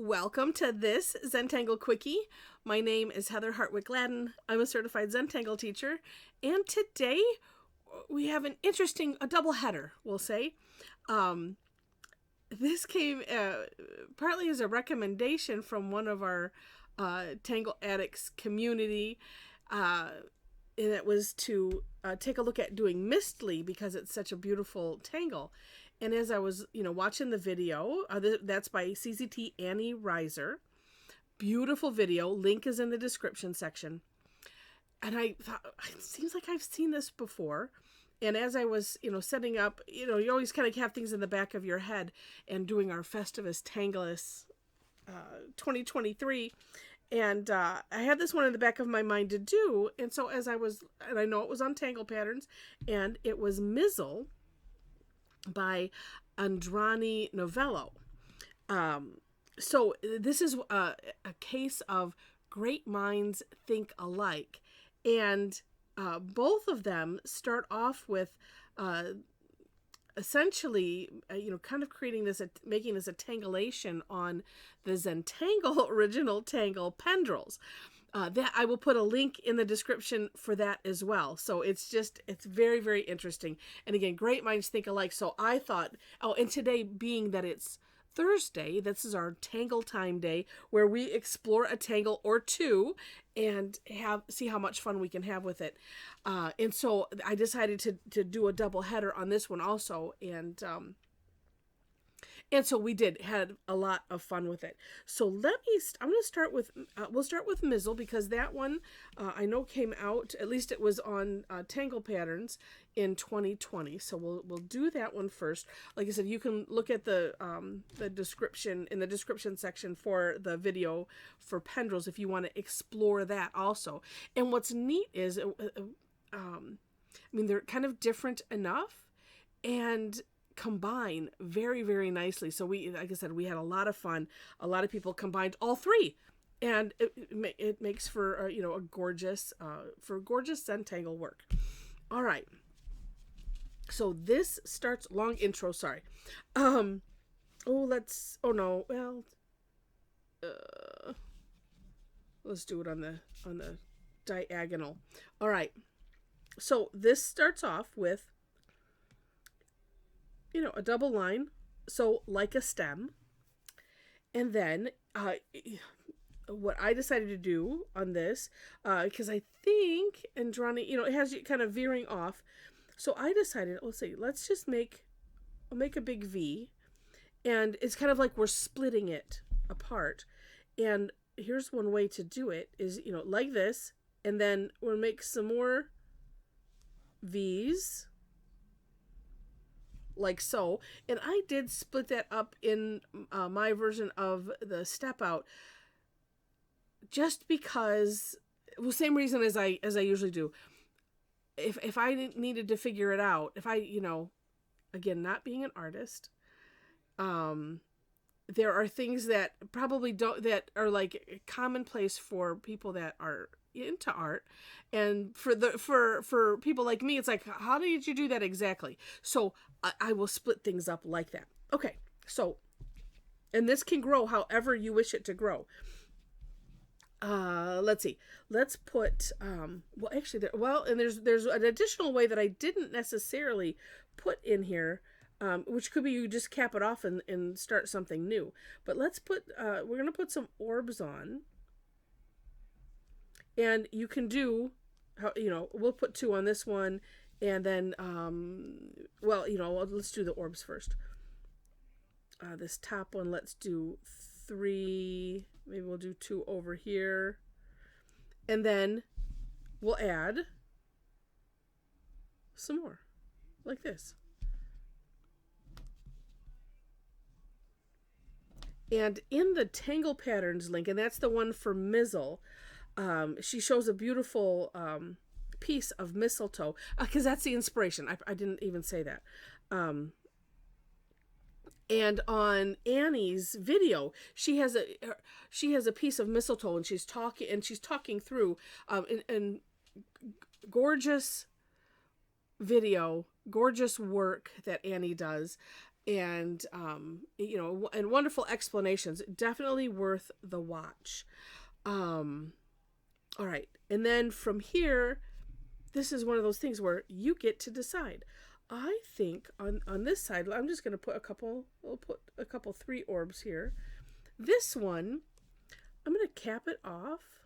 Welcome to this Zentangle Quickie. My name is Heather Hartwick-Gladden. I'm a certified Zentangle teacher, and today we have a double header, we'll say. This came partly as a recommendation from one of our Tangle Addicts community, and it was to take a look at doing Mistley because it's such a beautiful tangle. And as I was, watching the video, that's by CZT Annie Reiser. Beautiful video. Link is in the description section. And I thought, it seems like I've seen this before. And as I was, setting up, you always kind of have things in the back of your head and doing our Festivus Tanglus 2023. And I had this one in the back of my mind to do. And so and I know it was on Tangle Patterns, and it was Mizzle by Indrani Novello. So this is a case of great minds think alike. And both of them start off with essentially, kind of making this a tangleation on the Zentangle original tangle Pendrills. That I will put a link in the description for that as well. So it's very, very interesting. And again, great minds think alike. So I thought, and today being that it's Thursday, this is our Tangle Time day where we explore a tangle or two and see how much fun we can have with it. And so I decided to do a double header on this one also. And so we had a lot of fun with it. So I'm going to start with, we'll start with Mizzle because that one I know came out, at least it was on Tangle Patterns in 2020. So we'll do that one first. Like I said, you can look at the description, in the description section for the video for Pendrills if you want to explore that also. And what's neat is, they're kind of different enough and combine very, very nicely. So like I said, we had a lot of fun. A lot of people combined all three, and it makes for a gorgeous Zentangle work. All right. So this starts, long intro, sorry. Let's do it on the diagonal. All right. So this starts off with a double line, so like a stem. And then what I decided to do on this, because I think Indrani, it has you kind of veering off. So I decided, let's just I'll make a big V, and it's kind of like we're splitting it apart. And here's one way to do it is, like this, and then we'll make some more V's, like so. And I did split that up in my version of the step out, just because, same reason as I usually do. If I needed to figure it out, if I, again, not being an artist, there are things that probably that are like commonplace for people that are into art, and for people like me, it's like, how did you do that exactly? So I will split things up like that. Okay, so, and this can grow however you wish it to grow. Let's see. Let's put and there's an additional way that I didn't necessarily put in here, which could be you just cap it off and start something new. But let's put we're gonna put some orbs on. And you can do, we'll put 2 on this one, and then, let's do the orbs first. This top one, let's do 3, maybe we'll do 2 over here. And then we'll add some more, like this. And in the Tangle Patterns link, and that's the one for Mizzle, she shows a beautiful piece of mistletoe, because that's the inspiration. I didn't even say that. And on Annie's video, she has a piece of mistletoe, and she's talking through and gorgeous video, gorgeous work that Annie does. and you know, and wonderful explanations. Definitely worth the watch. All right, and then from here, this is one of those things where you get to decide. I think on this side, I'm just going to put a couple. We'll put a couple 3 orbs here. This one, I'm going to cap it off,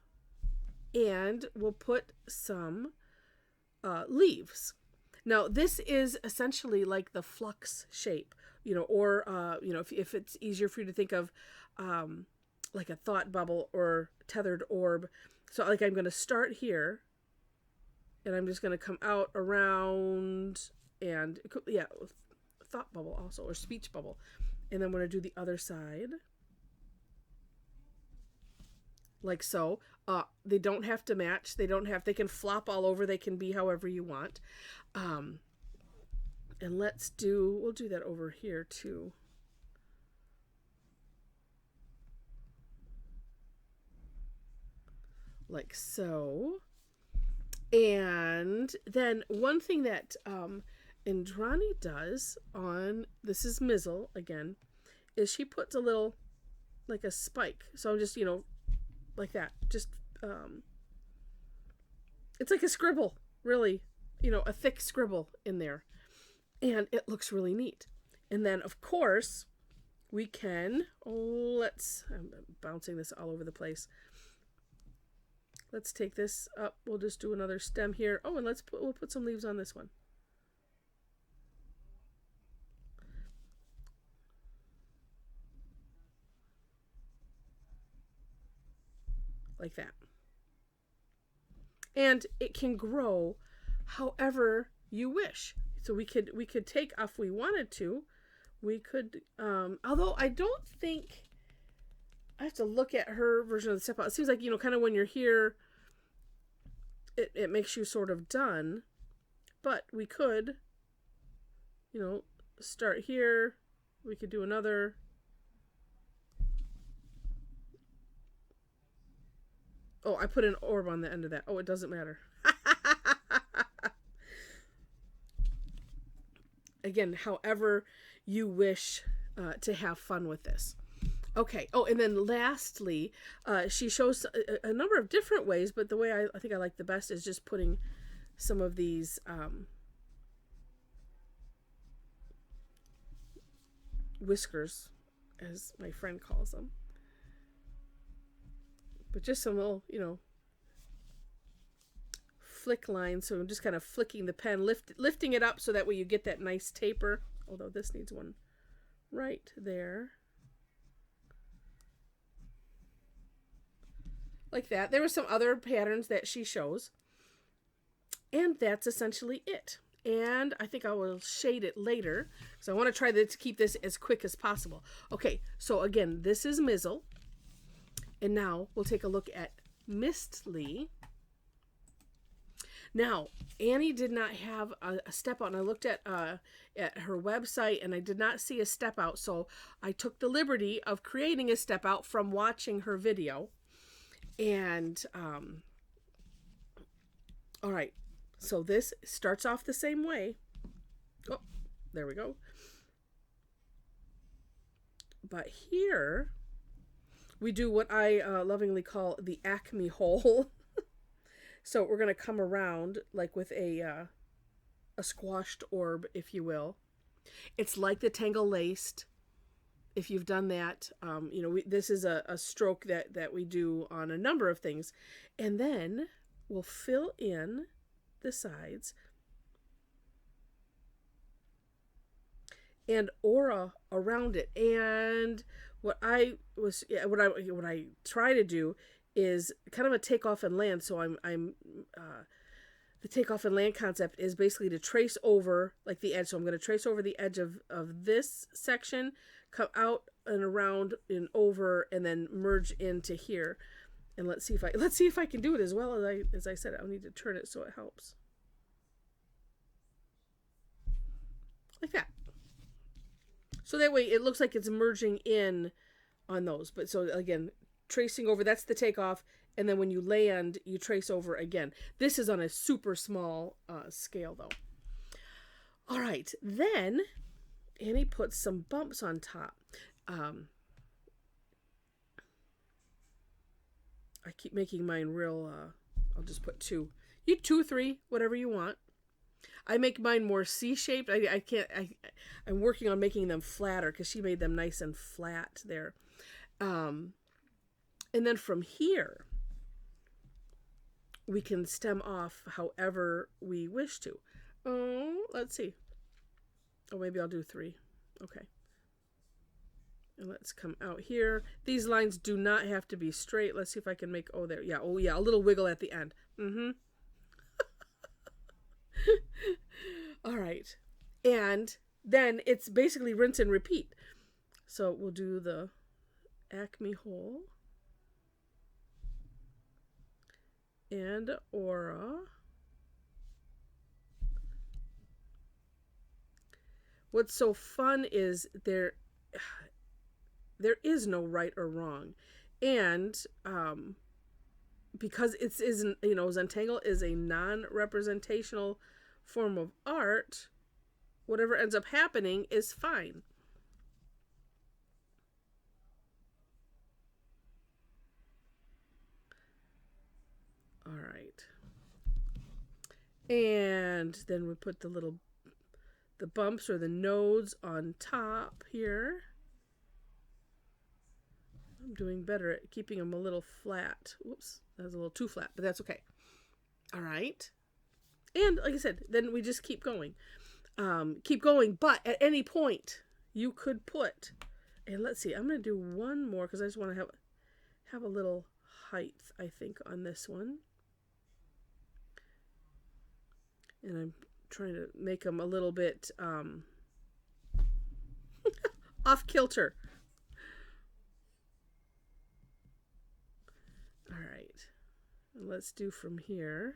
and we'll put some leaves. Now, this is essentially like the flux shape, you know, or you know, if it's easier for you to think of like a thought bubble or tethered orb. So, like, I'm going to start here, and I'm just going to come out around. And yeah, thought bubble also, or speech bubble. And then I'm going to do the other side. Like so. They don't have to match. They can flop all over. They can be however you want. And we'll do that over here too. Like so. And then one thing that Indrani does on, this is Mizzle again, is she puts a little, like a spike. So I'm just, you know, like that. Just, it's like a scribble, really, you know, a thick scribble in there. And it looks really neat. And then, of course, we can, I'm bouncing this all over the place. Let's take this up. We'll just do another stem here. Oh, and we'll put some leaves on this one. Like that. And it can grow however you wish. So we could take, if we wanted to, we could, although I don't think, I have to look at her version of the step out. It seems like, you know, kind of when you're here, it makes you sort of done. But we could, you know, start here. We could do another. Oh, I put an orb on the end of that. Oh, it doesn't matter. Again, however you wish to have fun with this. Okay. Oh, and then lastly, she shows a number of different ways, but the way I think I like the best is just putting some of these whiskers, as my friend calls them. But just some little, you know, flick lines. So I'm just kind of flicking the pen, lifting it up so that way you get that nice taper. Although this needs one right there. Like that. There were some other patterns that she shows. And that's essentially it. And I think I will shade it later. So I want to try to keep this as quick as possible. Okay, so again, this is Mizzle. And now we'll take a look at Mistley. Now, Annie did not have a step out, and I looked at her website, and I did not see a step out, so I took the liberty of creating a step out from watching her video. And, all right, so this starts off the same way. Oh, there we go. But here we do what I lovingly call the Acme hole. So we're going to come around like with a squashed orb, if you will. It's like the tangle laced. If you've done that, you know, this is a stroke that we do on a number of things. And then we'll fill in the sides and aura around it. And what I try to do is kind of a takeoff and land. So the takeoff and land concept is basically to trace over like the edge. So I'm going to trace over the edge of this section, come out and around and over, and then merge into here. And let's see if I can do it as well as I said. I'll need to turn it so it helps. Like that. So that way it looks like it's merging in on those. But so again, tracing over, that's the takeoff, and then when you land, you trace over again. This is on a super small scale though. All right, then Annie puts some bumps on top. I keep making mine real, I'll just put 2. You 2, 3, whatever you want. I make mine more C-shaped. I'm working on making them flatter because she made them nice and flat there. And then from here, we can stem off however we wish to. Oh, let's see. Oh, maybe I'll do 3. Okay. And let's come out here. These lines do not have to be straight. Let's see if I can make, oh, there. Yeah, oh, yeah, a little wiggle at the end. All right. And then it's basically rinse and repeat. So we'll do the Acme hole. And aura. What's so fun is there is no right or wrong. And because it isn't, Zentangle is a non-representational form of art, whatever ends up happening is fine. All right. And then we put the bumps or the nodes on top here. I'm doing better at keeping them a little flat. Whoops, that was a little too flat, but that's okay. All right. And like I said, then we just keep going. But at any point, you could put, and let's see, I'm going to do one more because I just want to have a little height, I think, on this one. And I'm trying to make them a little bit off kilter. All right, let's do from here.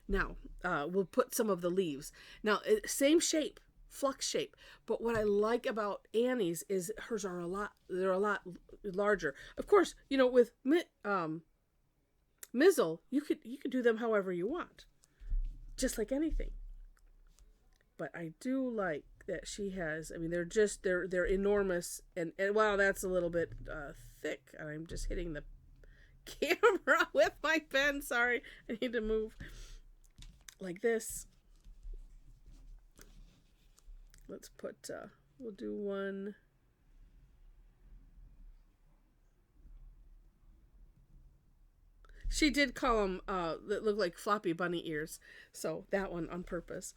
Now, we'll put some of the leaves. Now, same shape, flux shape, but what I like about Annie's is hers are they're a lot larger. Of course, with Mizzle, you could do them however you want, just like anything. But I do like that she has, they're enormous, and wow, that's a little bit thick. I'm just hitting the camera with my pen. Sorry, I need to move like this. Let's put, we'll do one. She did call them that look like floppy bunny ears, so that one on purpose.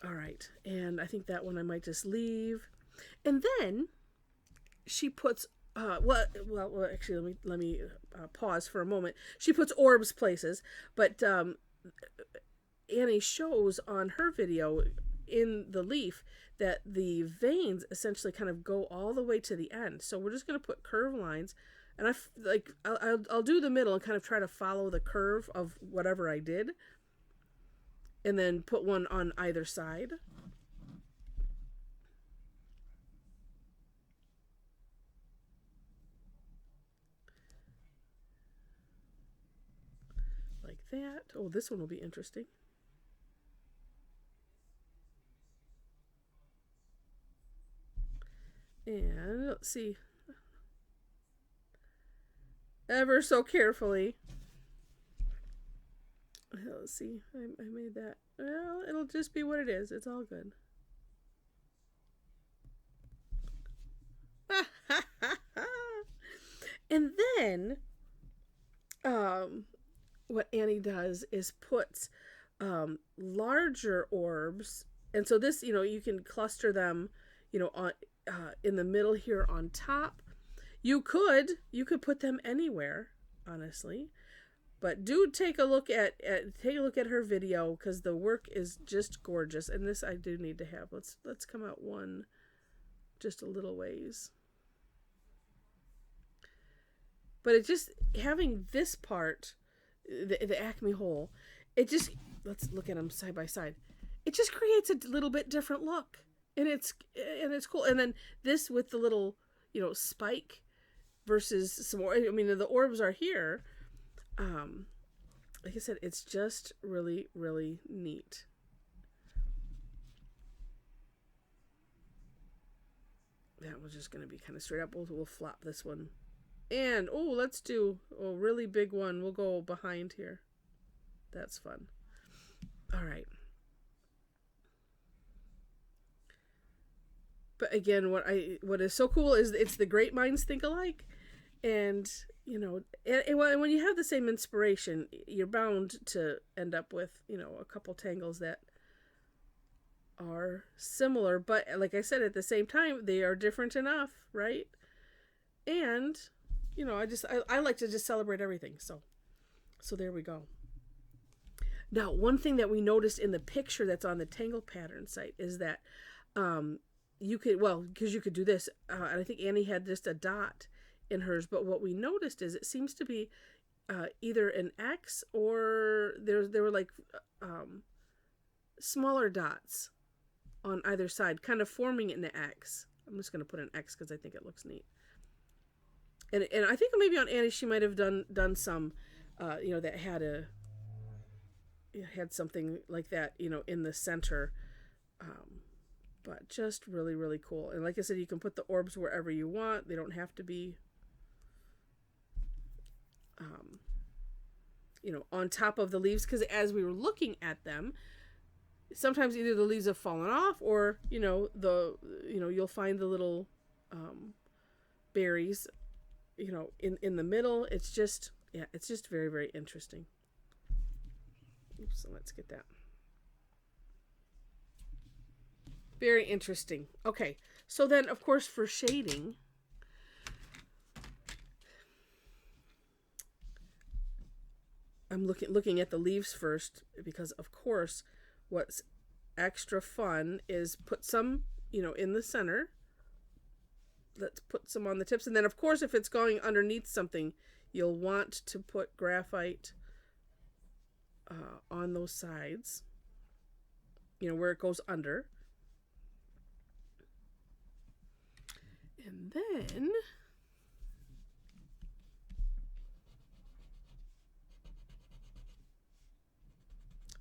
All right, and I think that one I might just leave. And then she puts well actually let me pause for a moment. She puts orbs places, but Annie shows on her video in the leaf that the veins essentially kind of go all the way to the end. So we're just going to put curve lines, and I'll do the middle and kind of try to follow the curve of whatever I did, and then put one on either side. Like that. Oh, this one will be interesting. And let's see. Ever so carefully. Let's see. I made that. Well, it'll just be what it is. It's all good. And then, what Annie does is puts larger orbs, and so this, you can cluster them, on in the middle here on top. You could put them anywhere, honestly, but do take a look at her video, because the work is just gorgeous. And this I do need to have. Let's come out one, just a little ways. But it just, having this part, the Acme hole, it just, let's look at them side by side. It just creates a little bit different look, and it's cool. And then this with the little, spike versus some more. The orbs are here. Like I said, it's just really, really neat. that one's just going to be kind of straight up. We'll flop this one. And, let's do a really big one. We'll go behind here. That's fun. All right. But again, what is so cool is it's the great minds think alike. And, you know, and when you have the same inspiration, you're bound to end up with, you know, a couple tangles that are similar. But like I said, at the same time, they are different enough, right? And, you know, I like to just celebrate everything. So there we go. Now, one thing that we noticed in the picture that's on the Tangle Pattern site is that you could, because you could do this, and I think Annie had just a dot in hers, but what we noticed is it seems to be either an X or there were like smaller dots on either side, kind of forming an X. I'm just going to put an X because I think it looks neat. And I think maybe on Annie she might have done some, you know, that had something like that, you know, in the center. But just really, really cool. And like I said, you can put the orbs wherever you want. They don't have to be, you know, on top of the leaves. Because as we were looking at them, sometimes either the leaves have fallen off or, you know, you'll find the little berries, you know, in the middle. It's just very, very interesting. Oops, so let's get that. Very interesting. Okay, so then, of course, for shading, I'm looking at the leaves first because, of course, what's extra fun is put some, you know, in the center. Let's put some on the tips. And then, of course, if it's going underneath something, you'll want to put graphite on those sides, you know, where it goes under. And then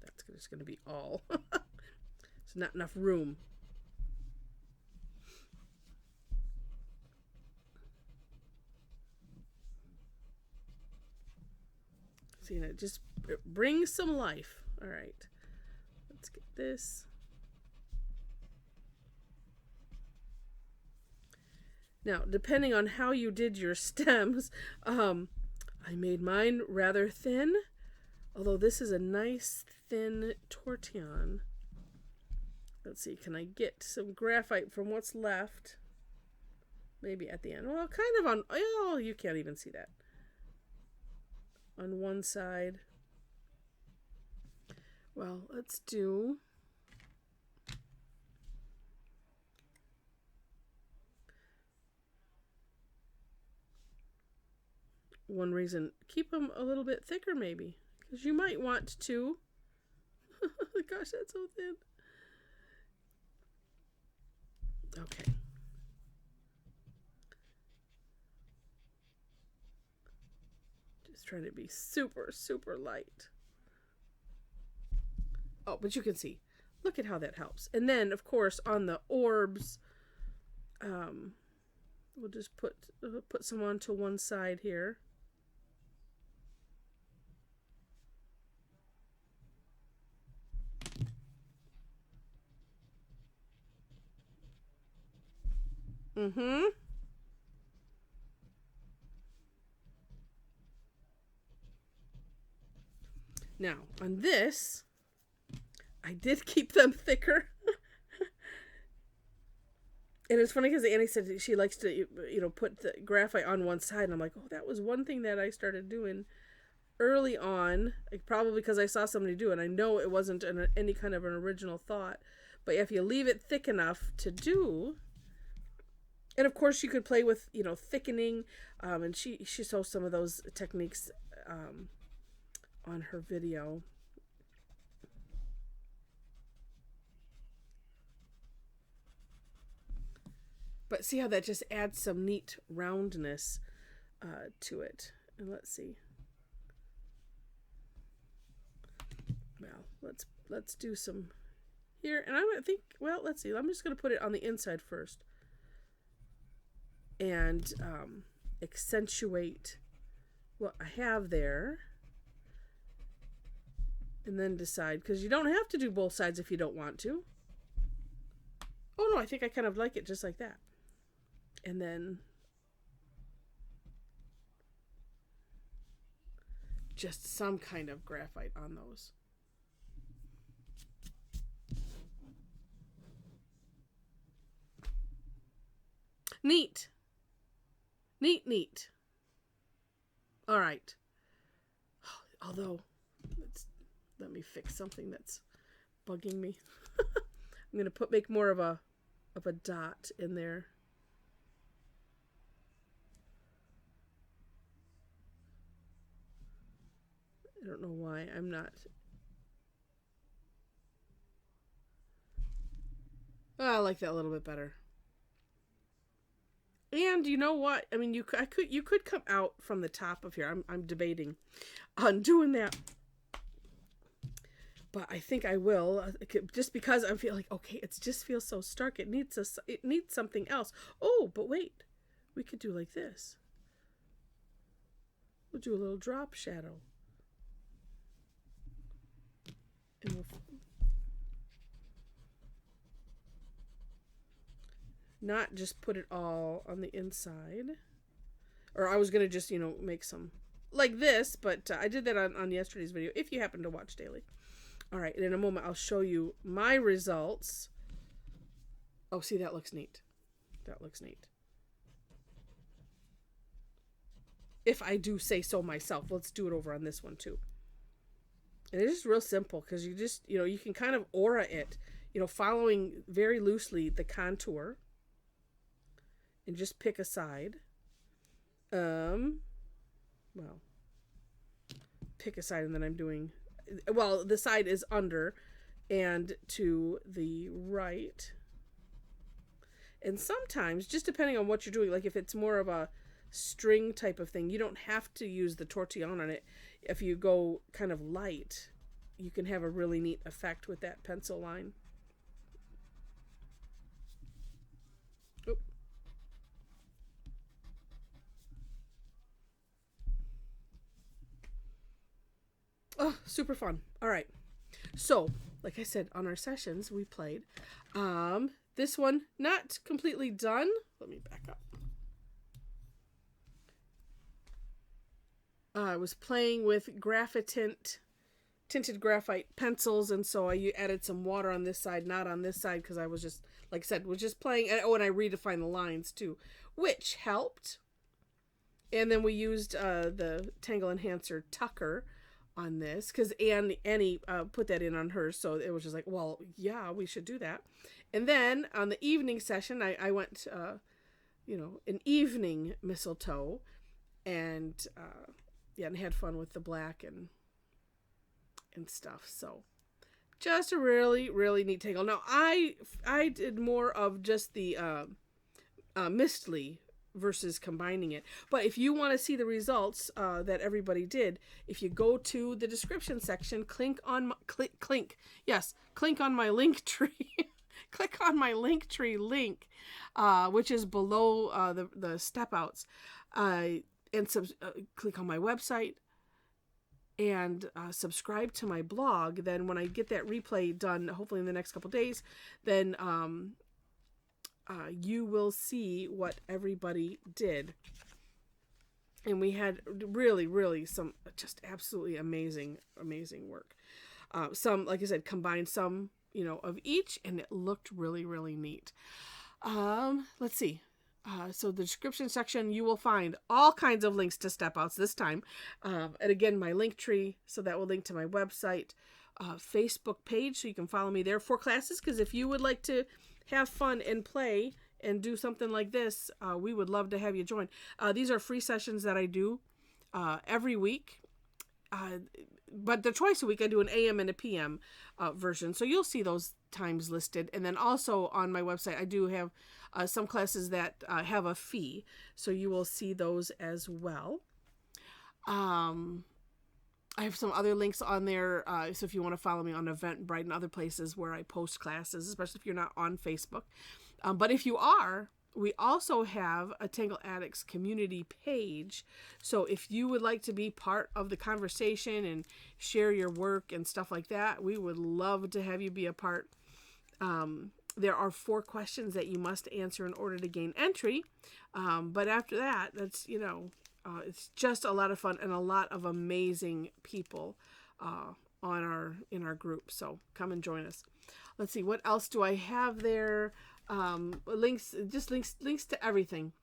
that's just going to be all. It's not enough room. See, it just brings some life. All right, let's get this. Now, depending on how you did your stems, I made mine rather thin, although this is a nice thin tortillon. Let's see, can I get some graphite from what's left? Maybe at the end. Well, kind of on, oh, you can't even see that. On one side. Well, let's do... one reason, keep them a little bit thicker maybe, because you might want to. Gosh, that's so thin. Okay. Just trying to be super, super light. Oh, but you can see. Look at how that helps. And then, of course, on the orbs, we'll just put some onto one side here. Mm-hmm. Now, on this, I did keep them thicker. And it's funny because Annie said she likes to, you know, put the graphite on one side. And I'm like, oh, that was one thing that I started doing early on, like probably because I saw somebody do it. I know it wasn't any kind of an original thought. But if you leave it thick enough to do... And of course, you could play with, you know, thickening, and she shows some of those techniques on her video. But see how that just adds some neat roundness to it. And let's see. Well, let's do some here. And I think, well, let's see. I'm just going to put it on the inside first. and accentuate what I have there. And then decide, because you don't have to do both sides if you don't want to. Oh no, I think I kind of like it just like that. And then just some kind of graphite on those. Neat. Neat, neat. All right. Although, let me fix something that's bugging me. I'm going to make more of a dot in there. I don't know why I'm not. Oh, I like that a little bit better. And you know what? I mean, you could come out from the top of here. I'm debating on doing that, but I think I will, just because I feel like, okay, it just feels so stark. It needs something else. Oh, but wait, we could do like this. We'll do a little drop shadow, and we'll not just put it all on the inside. Or I was going to just, make some like this, but I did that on yesterday's video, if you happen to watch daily. All right, and in a moment, I'll show you my results. Oh, see, that looks neat. That looks neat. If I do say so myself. Let's do it over on this one, too. And it's just real simple, because you just, you can kind of aura it, following very loosely the contour. And just pick a side. Well, pick a side, and then I'm doing, well, the side is under and to the right. And sometimes, just depending on what you're doing, like if it's more of a string type of thing, you don't have to use the Tortillion on it. If you go kind of light, you can have a really neat effect with that pencil line. Oh, super fun. All right. So, like I said, on our sessions, we played. This one, not completely done. Let me back up. I was playing with tinted graphite pencils, and so I added some water on this side, not on this side, because I was just, like I said, was just playing. And I redefined the lines, too, which helped. And then we used the Tangle Enhancer Tucker on this, because Annie put that in on hers, so it was just like, well, yeah, we should do that. And then on the evening session, I went, an evening mistletoe, and and had fun with the black and stuff. So just a really, really neat tangle. Now I did more of just the Mistley versus combining it. But if you want to see the results that everybody did, if you go to the description section, click on my link tree. Click on my link tree link, which is below the step outs, and click on my website and subscribe to my blog. Then when I get that replay done, hopefully in the next couple days, then you will see what everybody did. And we had really, really some just absolutely amazing work. Some, like I said, combined some, of each, and it looked really, really neat. Let's see. So the description section, you will find all kinds of links to step outs this time. And again, my link tree, so that will link to my website, Facebook page, so you can follow me there for classes, because if you would like to have fun and play and do something like this, we would love to have you join. These are free sessions that I do every week. But they're twice a week. I do an AM and a PM version. So you'll see those times listed. And then also on my website, I do have some classes that have a fee. So you will see those as well. I have some other links on there. So if you want to follow me on Eventbrite and other places where I post classes, especially if you're not on Facebook. But if you are, We also have a Tangle Addicts community page. So if you would like to be part of the conversation and share your work and stuff like that, we would love to have you be a part. There are 4 questions that you must answer in order to gain entry. But after that, that's, it's just a lot of fun and a lot of amazing people in our group. So come and join us. Let's see, what else do I have there? Links to everything.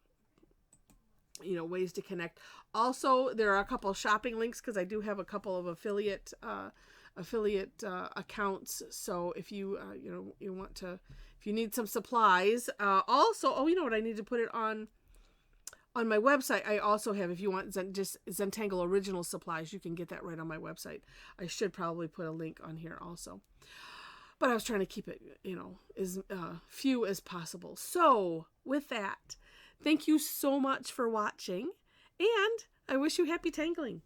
Ways to connect. Also, there are a couple of shopping links because I do have a couple of affiliate accounts. So if you if you need some supplies, also, oh, you know what, I need to put it on my website. I also have, if you want just Zentangle original supplies, you can get that right on my website. I should probably put a link on here also. But I was trying to keep it, as few as possible. So with that, thank you so much for watching, and I wish you happy tangling.